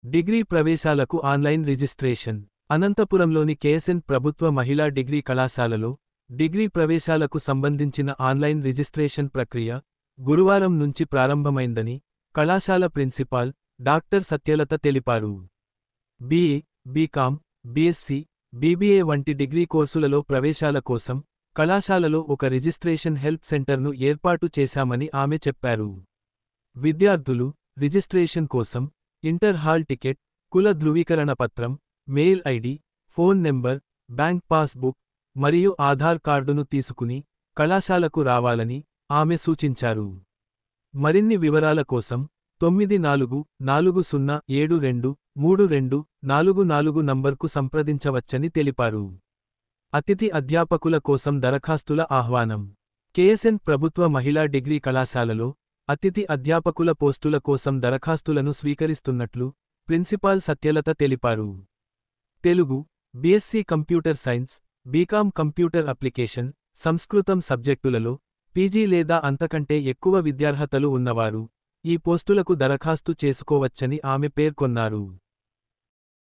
Degree ప్రవేశాలకు online registration. అనంతపురంలోని KSN ప్రభుత్వ మహిళా డిగ్రీ కళాశాలలో డిగ్రీ ప్రవేశాలకు సంబంధించిన ఆన్లైన్ రిజిస్ట్రేషన్ ప్రక్రియ గురువారం నుంచి ప్రారంభమైందని కళాశాల ప్రిన్సిపాల్ డాక్టర్ సత్యలత తెలిపారు. బీఏ, బీకాం, బీఎస్సీ, బీబీఏ వంటి డిగ్రీ కోర్సులలో ప్రవేశాల కోసం కళాశాలలో ఒక రిజిస్ట్రేషన్ హెల్ప్ సెంటర్ను ఏర్పాటు చేశామని ఆమె చెప్పారు. విద్యార్థులు రిజిస్ట్రేషన్ కోసం ఇంటర్ హాల్ టికెట్, కుల ధృవీకరణ పత్రం, mail ID, phone number, bank passbook మరియు ఆధార్ కార్డును తీసుకుని కళాశాలకు రావాలని ఆమె సూచించారు. మరిన్ని వివరాల కోసం 9440723244 నంబర్కు సంప్రదించవచ్చని తెలిపారు. అతిథి అధ్యాపకుల కోసం దరఖాస్తుల ఆహ్వానం. కేఎస్ఎన్ ప్రభుత్వ మహిళా డిగ్రీ కళాశాలలో అతిథి అధ్యాపకుల పోస్టుల కోసం దరఖాస్తులను స్వీకరిస్తున్నట్లు ప్రిన్సిపాల్ సత్యలత తెలిపారు. Telugu, BSc computer science, BCom computer application, సంస్కృతం సబ్జెక్టులలో పీజీ లేదా అంతకంటే ఎక్కువ విద్యార్హతలు ఉన్నవారు ఈ పోస్టులకు దరఖాస్తు చేసుకోవచ్చని ఆమె పేర్కొన్నారు.